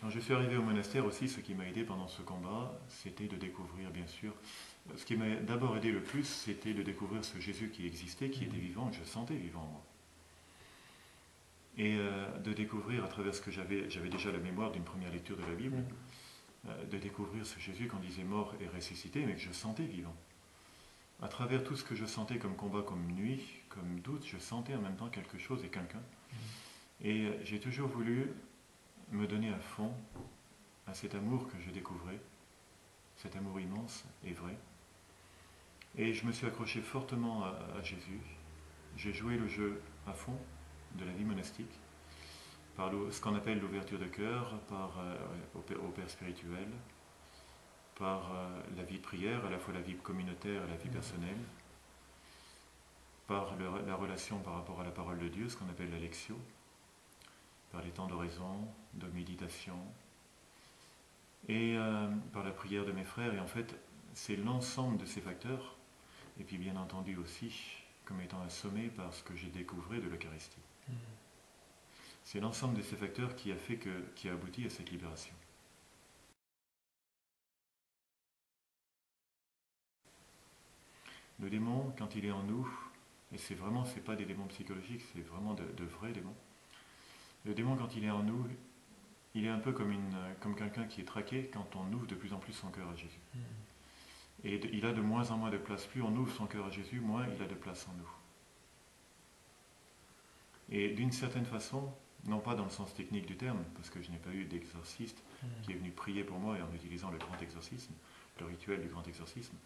Quand je suis arrivé au monastère aussi, ce qui m'a aidé pendant ce combat, c'était de découvrir, bien sûr, ce qui m'a d'abord aidé le plus, c'était de découvrir ce Jésus qui existait, qui était vivant, que je sentais vivant en moi. Et de découvrir à travers ce que j'avais déjà la mémoire d'une première lecture de la Bible, de découvrir ce Jésus qu'on disait mort et ressuscité, mais que je sentais vivant. À travers tout ce que je sentais comme combat, comme nuit, comme doute, je sentais en même temps quelque chose et quelqu'un. Et j'ai toujours voulu me donner à fond à cet amour que je découvrais, cet amour immense et vrai. Et je me suis accroché fortement à Jésus. J'ai joué le jeu à fond de la vie monastique, par ce qu'on appelle l'ouverture de cœur, au Père spirituel, par la vie de prière, à la fois la vie communautaire et la vie personnelle, par la relation par rapport à la parole de Dieu, ce qu'on appelle la lectio, par les temps d'oraison, de méditation, et par la prière de mes frères. Et en fait, c'est l'ensemble de ces facteurs, et puis bien entendu aussi comme étant assommé par ce que j'ai découvert de l'Eucharistie. C'est l'ensemble de ces facteurs qui a abouti à cette libération. Le démon, quand il est en nous, et c'est pas des démons psychologiques, c'est vraiment de vrais démons. Le démon, quand il est en nous, il est un peu comme quelqu'un qui est traqué quand on ouvre de plus en plus son cœur à Jésus. Et il a de moins en moins de place. Plus on ouvre son cœur à Jésus, moins il a de place en nous. Et d'une certaine façon, non pas dans le sens technique du terme, parce que je n'ai pas eu d'exorciste qui est venu prier pour moi et en utilisant le grand exorcisme, le rituel du grand exorcisme,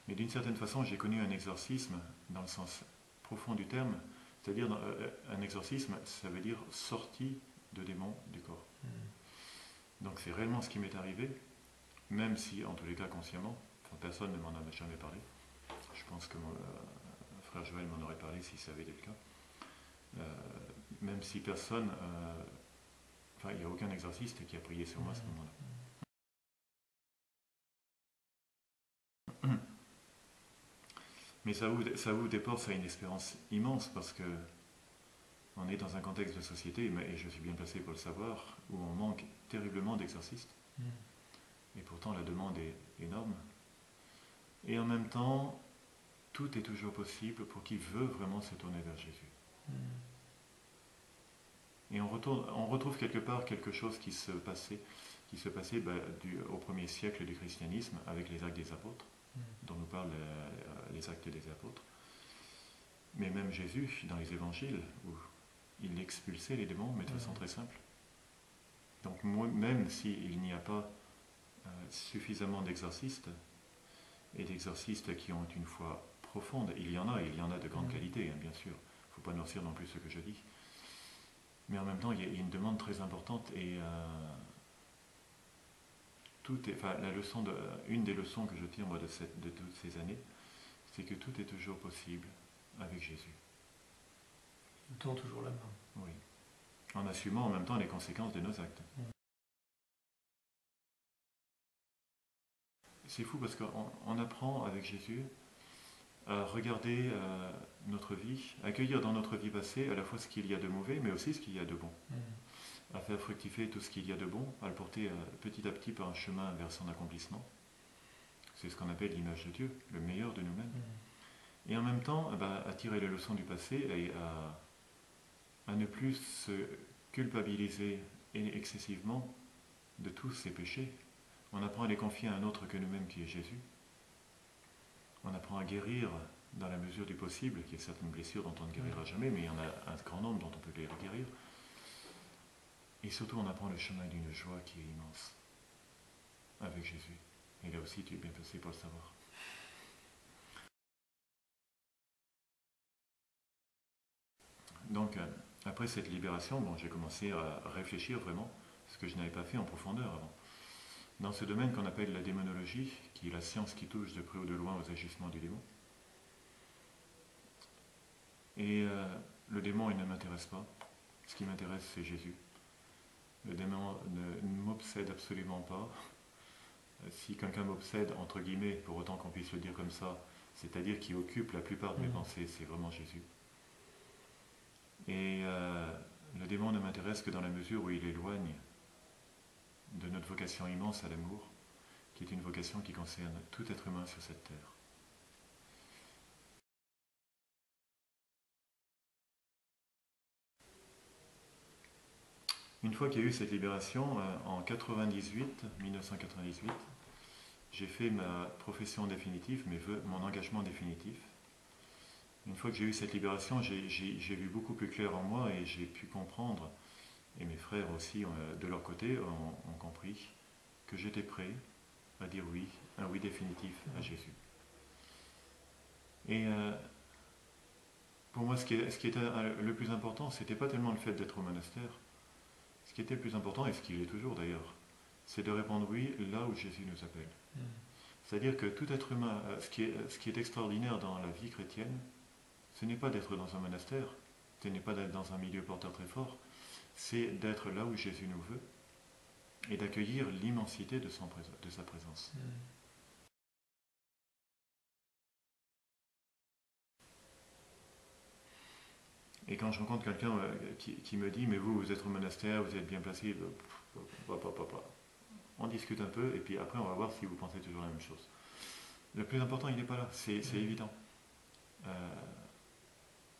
mais d'une certaine façon, j'ai connu un exorcisme dans le sens profond du terme, c'est-à-dire un exorcisme, ça veut dire sortie de démons du corps. Donc c'est réellement ce qui m'est arrivé, même si, en tous les cas consciemment, personne ne m'en a jamais parlé. Je pense que mon frère Joël m'en aurait parlé si ça avait été le cas. Même si personne, il n'y a aucun exorciste qui a prié sur moi à ce moment-là. Mais ça ouvre des portes à une espérance immense parce que on est dans un contexte de société, et je suis bien placé pour le savoir, où on manque terriblement d'exorcistes. Et pourtant la demande est énorme. Et en même temps, tout est toujours possible pour qui veut vraiment se tourner vers Jésus. Et on retrouve quelque part quelque chose qui se passait au premier siècle du christianisme avec les actes des apôtres, dont nous parlent les actes des apôtres. Mais même Jésus, dans les évangiles, où il expulsait les démons, mais de façon très simple. Donc même s'il n'y a pas suffisamment d'exorcistes, et d'exorcistes qui ont une foi profonde, il y en a de grande qualité, bien sûr. Il ne faut pas noircir non plus ce que je dis. Mais en même temps, il y a une demande très importante et une des leçons que je tire moi de toutes ces années, c'est que tout est toujours possible avec Jésus. Il tend toujours la main. Oui. En assumant en même temps les conséquences de nos actes. C'est fou parce qu'on apprend avec Jésus à regarder notre vie, à accueillir dans notre vie passée à la fois ce qu'il y a de mauvais, mais aussi ce qu'il y a de bon. À faire fructifier tout ce qu'il y a de bon, à le porter petit à petit par un chemin vers son accomplissement. C'est ce qu'on appelle l'image de Dieu, le meilleur de nous-mêmes. Et en même temps, à tirer les leçons du passé et à ne plus se culpabiliser excessivement de tous ces péchés. On apprend à les confier à un autre que nous-mêmes qui est Jésus. On apprend à guérir dans la mesure du possible, qu'il y a certaines blessures dont on ne guérira jamais, mais il y en a un grand nombre dont on peut les guérir. Et surtout, on apprend le chemin d'une joie qui est immense avec Jésus. Et là aussi, tu es bien placé pour le savoir. Donc, après cette libération, j'ai commencé à réfléchir vraiment, ce que je n'avais pas fait en profondeur avant. Dans ce domaine qu'on appelle la démonologie, qui est la science qui touche de près ou de loin aux agissements du démon. Et le démon, il ne m'intéresse pas. Ce qui m'intéresse, c'est Jésus. Le démon ne m'obsède absolument pas. Si quelqu'un m'obsède, entre guillemets, pour autant qu'on puisse le dire comme ça, c'est-à-dire qui occupe la plupart de mes pensées, c'est vraiment Jésus. Et le démon ne m'intéresse que dans la mesure où il éloigne de notre vocation immense à l'amour, qui est une vocation qui concerne tout être humain sur cette terre. Une fois qu'il y a eu cette libération, en 1998, j'ai fait ma profession définitive, mon engagement définitif. Une fois que j'ai eu cette libération, j'ai vu beaucoup plus clair en moi et j'ai pu comprendre, et mes frères aussi, de leur côté, ont compris que j'étais prêt à dire oui, un oui définitif à Jésus. Et pour moi, ce qui était le plus important, c'était pas tellement le fait d'être au monastère. Ce qui était le plus important, et ce qu'il est toujours d'ailleurs, c'est de répondre oui là où Jésus nous appelle. C'est-à-dire que tout être humain, ce qui est extraordinaire dans la vie chrétienne, ce n'est pas d'être dans un monastère, ce n'est pas d'être dans un milieu porteur très fort, c'est d'être là où Jésus nous veut et d'accueillir l'immensité de sa présence. Et quand je rencontre quelqu'un qui me dit « mais vous êtes au monastère, vous êtes bien placé », on discute un peu et puis après on va voir si vous pensez toujours la même chose. Le plus important, il n'est pas là, c'est évident.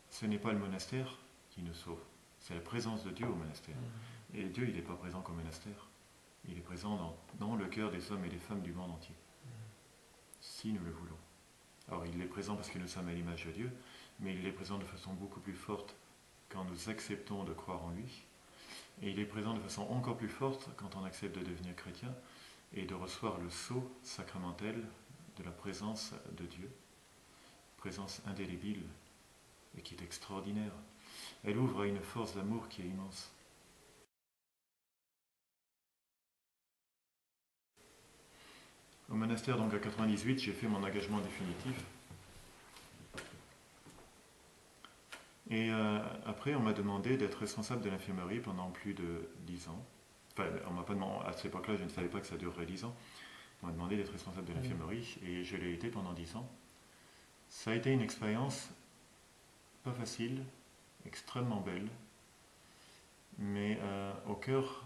Ce n'est pas le monastère qui nous sauve, c'est la présence de Dieu au monastère. Et Dieu, il n'est pas présent qu'au monastère, il est présent dans le cœur des hommes et des femmes du monde entier, si nous le voulons. Alors il est présent parce que nous sommes à l'image de Dieu, mais il est présent de façon beaucoup plus forte quand nous acceptons de croire en lui, et il est présent de façon encore plus forte quand on accepte de devenir chrétien et de recevoir le sceau sacramentel de la présence de Dieu, présence indélébile et qui est extraordinaire. Elle ouvre à une force d'amour qui est immense. Au monastère, donc à 98, j'ai fait mon engagement définitif. Et après, on m'a demandé d'être responsable de l'infirmerie pendant plus de 10 ans. Enfin, on m'a pas demandé, à cette époque-là, je ne savais pas que ça durerait 10 ans. On m'a demandé d'être responsable de l'infirmerie et je l'ai été pendant 10 ans. Ça a été une expérience pas facile, extrêmement belle, mais au cœur,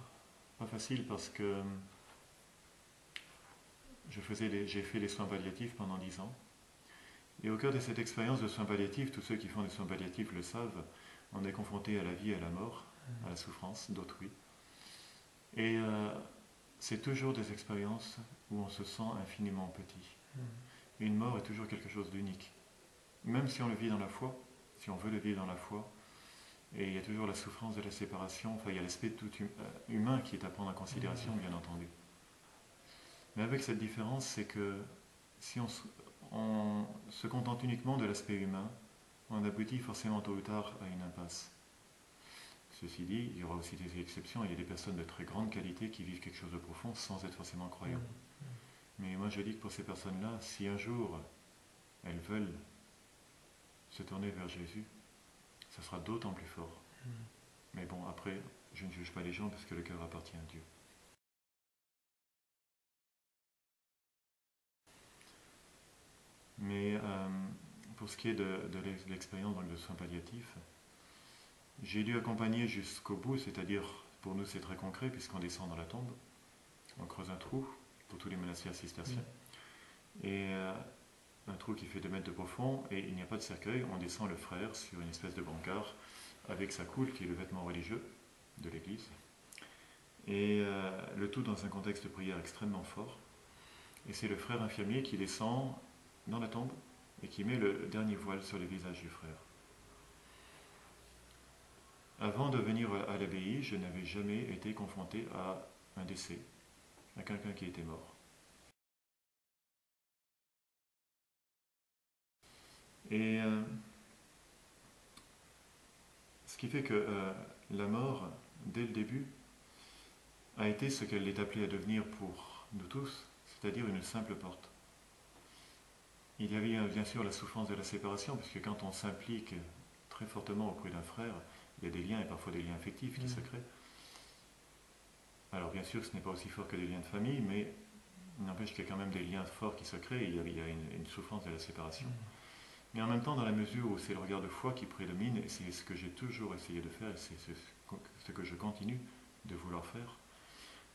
pas facile parce que j'ai fait les soins palliatifs pendant 10 ans. Et au cœur de cette expérience de soins palliatifs, tous ceux qui font des soins palliatifs le savent, on est confronté à la vie et à la mort, à la souffrance d'autrui. Et c'est toujours des expériences où on se sent infiniment petit. Une mort est toujours quelque chose d'unique. Même si on le vit dans la foi, si on veut le vivre dans la foi, et il y a toujours la souffrance de la séparation, enfin il y a l'aspect tout humain qui est à prendre en considération, bien entendu. Mais avec cette différence, c'est que si on se contente uniquement de l'aspect humain, on aboutit forcément tôt ou tard à une impasse. Ceci dit, il y aura aussi des exceptions, il y a des personnes de très grande qualité qui vivent quelque chose de profond sans être forcément croyants. Mais moi je dis que pour ces personnes-là, si un jour elles veulent se tourner vers Jésus, ça sera d'autant plus fort. Mais bon, après, je ne juge pas les gens parce que le cœur appartient à Dieu. Mais pour ce qui est de l'expérience de soins palliatifs, j'ai dû accompagner jusqu'au bout, c'est-à-dire, pour nous c'est très concret puisqu'on descend dans la tombe, on creuse un trou pour tous les monastères cisterciens, et un trou qui fait 2 mètres de profond, et il n'y a pas de cercueil, on descend le frère sur une espèce de brancard avec sa coule qui est le vêtement religieux de l'église, et le tout dans un contexte de prière extrêmement fort, et c'est le frère infirmier qui descend dans la tombe et qui met le dernier voile sur le visage du frère. Avant de venir à l'abbaye, je n'avais jamais été confronté à un décès, à quelqu'un qui était mort. Et ce qui fait que la mort, dès le début, a été ce qu'elle est appelée à devenir pour nous tous, c'est-à-dire une simple porte. Il y avait bien sûr la souffrance de la séparation, puisque quand on s'implique très fortement auprès d'un frère, il y a des liens et parfois des liens affectifs qui se créent. Alors bien sûr, ce n'est pas aussi fort que des liens de famille, mais il n'empêche qu'il y a quand même des liens forts qui se créent, et il y a une souffrance de la séparation. Mais en même temps, dans la mesure où c'est le regard de foi qui prédomine, et c'est ce que j'ai toujours essayé de faire, et c'est ce que je continue de vouloir faire,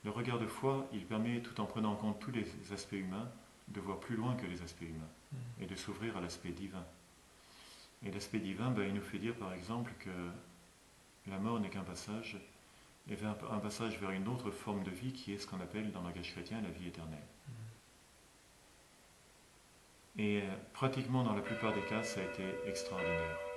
Le regard de foi, il permet, tout en prenant en compte tous les aspects humains, de voir plus loin que les aspects humains et de s'ouvrir à l'aspect divin. Et l'aspect divin, il nous fait dire par exemple que la mort n'est qu'un passage, et un passage vers une autre forme de vie qui est ce qu'on appelle dans le langage chrétien la vie éternelle. Et pratiquement dans la plupart des cas, ça a été extraordinaire.